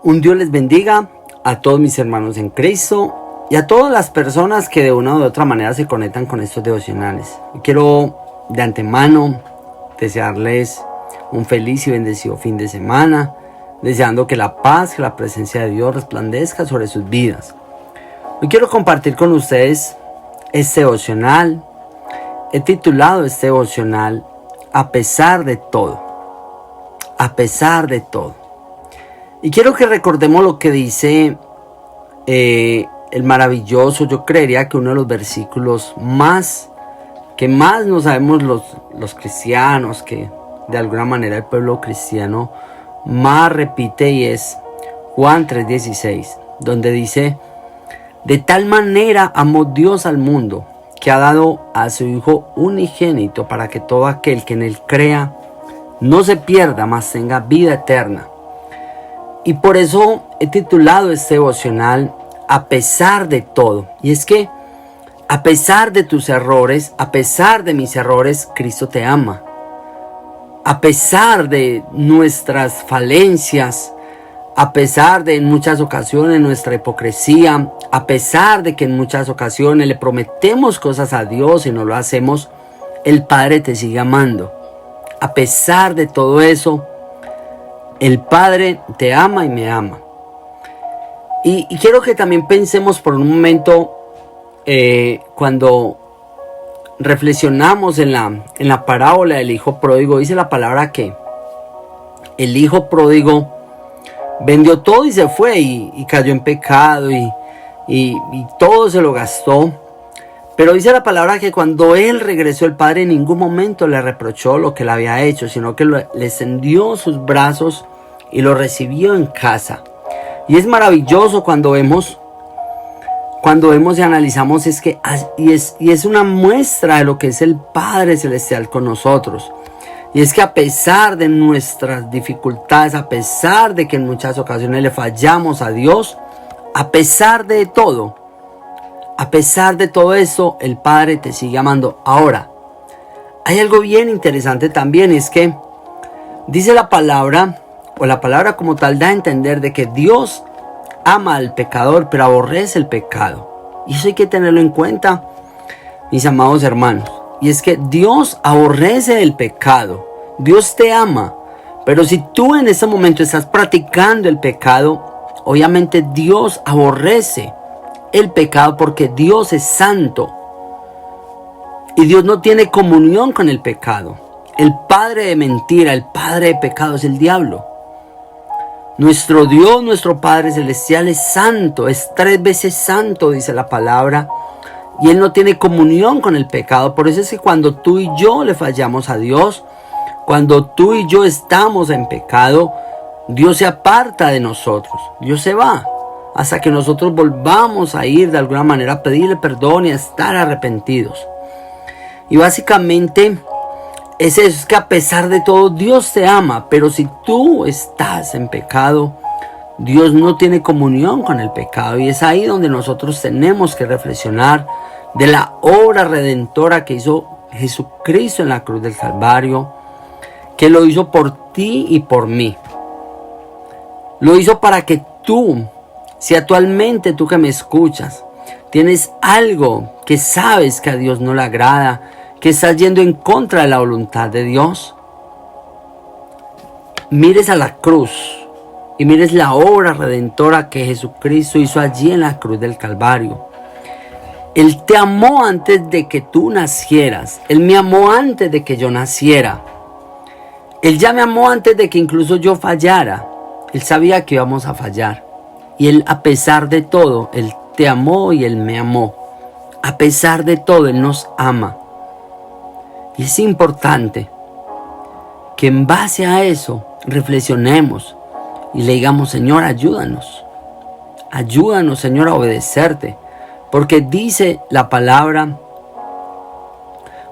Un Dios les bendiga a todos mis hermanos en Cristo y a todas las personas que de una u otra manera se conectan con estos devocionales. Quiero de antemano desearles un feliz y bendecido fin de semana, deseando que la paz, que la presencia de Dios resplandezca sobre sus vidas. Hoy quiero compartir con ustedes este devocional. He titulado este devocional A pesar de todo. A pesar de todo. Y quiero que recordemos lo que dice el maravilloso, yo creería que uno de los versículos que más no sabemos los cristianos, que de alguna manera el pueblo cristiano más repite, y es Juan 3:16, donde dice: de tal manera amó Dios al mundo, que ha dado a su Hijo unigénito, para que todo aquel que en él crea no se pierda, mas tenga vida eterna. Y por eso he titulado este devocional A pesar de todo. Y es que a pesar de tus errores, a pesar de mis errores, Cristo te ama. A pesar de nuestras falencias, a pesar de en muchas ocasiones nuestra hipocresía, a pesar de que en muchas ocasiones le prometemos cosas a Dios y no lo hacemos, el Padre te sigue amando. A pesar de todo eso, el Padre te ama y me ama. Y quiero que también pensemos por un momento, cuando reflexionamos en la parábola del hijo pródigo, dice la palabra que el hijo pródigo vendió todo y se fue y cayó en pecado y todo se lo gastó. Pero dice la palabra que cuando él regresó, el padre en ningún momento le reprochó lo que él había hecho, sino que le extendió sus brazos y lo recibió en casa. Y es maravilloso cuando vemos y analizamos, y es una muestra de lo que es el Padre Celestial con nosotros. Y es que a pesar de nuestras dificultades, a pesar de que en muchas ocasiones le fallamos a Dios, a pesar de todo eso, el Padre te sigue amando. Ahora, hay algo bien interesante también, es que dice la palabra, o la palabra como tal da a entender de que Dios ama al pecador, pero aborrece el pecado. Y eso hay que tenerlo en cuenta, mis amados hermanos. Y es que Dios aborrece el pecado. Dios te ama. Pero si tú en este momento estás practicando el pecado, obviamente Dios aborrece el pecado, porque Dios es santo. Y Dios no tiene comunión con el pecado. El padre de mentira, el padre de pecado es el diablo. Nuestro Dios, nuestro Padre Celestial es santo, es 3 veces santo, dice la palabra. Y Él no tiene comunión con el pecado. Por eso es que cuando tú y yo le fallamos a Dios, cuando tú y yo estamos en pecado, Dios se aparta de nosotros. Dios se va hasta que nosotros volvamos a ir de alguna manera a pedirle perdón y a estar arrepentidos. Y básicamente es eso, es que a pesar de todo Dios te ama, pero si tú estás en pecado, Dios no tiene comunión con el pecado. Y es ahí donde nosotros tenemos que reflexionar de la obra redentora que hizo Jesucristo en la cruz del Calvario, que lo hizo por ti y por mí. Lo hizo para que tú, si actualmente tú que me escuchas, tienes algo que sabes que a Dios no le agrada, que estás yendo en contra de la voluntad de Dios, mires a la cruz y mires la obra redentora que Jesucristo hizo allí en la cruz del Calvario. Él te amó antes de que tú nacieras. Él me amó antes de que yo naciera. Él ya me amó antes de que incluso yo fallara. Él sabía que íbamos a fallar. Y Él, a pesar de todo, Él te amó y Él me amó. A pesar de todo, Él nos ama. Y es importante que en base a eso reflexionemos y le digamos: Señor, ayúdanos. Ayúdanos, Señor, a obedecerte. Porque dice la palabra: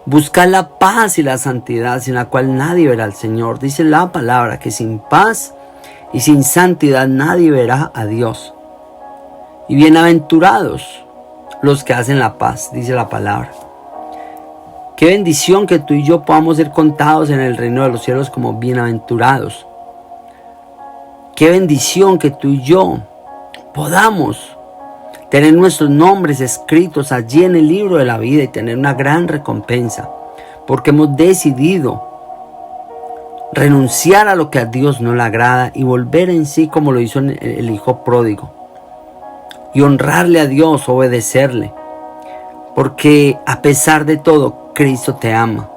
buscar la paz y la santidad, sin la cual nadie verá al Señor. Dice la palabra que sin paz y sin santidad nadie verá a Dios. Y bienaventurados los que hacen la paz, dice la palabra. Qué bendición que tú y yo podamos ser contados en el reino de los cielos como bienaventurados. Qué bendición que tú y yo podamos tener nuestros nombres escritos allí en el libro de la vida y tener una gran recompensa, porque hemos decidido renunciar a lo que a Dios no le agrada y volver en sí como lo hizo el hijo pródigo, y honrarle a Dios, obedecerle, porque a pesar de todo, Cristo te ama.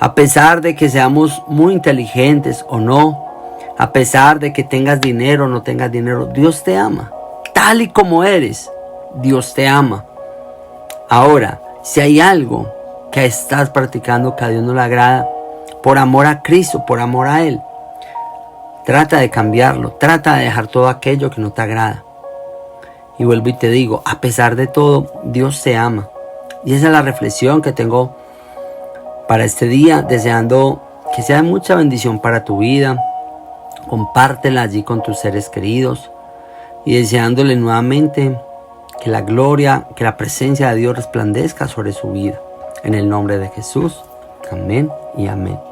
A pesar de que seamos muy inteligentes o no, a pesar de que tengas dinero o no tengas dinero, Dios te ama. Tal y como eres, Dios te ama. Ahora, si hay algo que estás practicando que a Dios no le agrada, por amor a Cristo, por amor a Él, trata de cambiarlo, trata de dejar todo aquello que no te agrada. Y vuelvo y te digo, a pesar de todo, Dios te ama. Y esa es la reflexión que tengo para este día, deseando que sea de mucha bendición para tu vida. Compártela allí con tus seres queridos y deseándole nuevamente que la gloria, que la presencia de Dios resplandezca sobre su vida. En el nombre de Jesús. Amén y amén.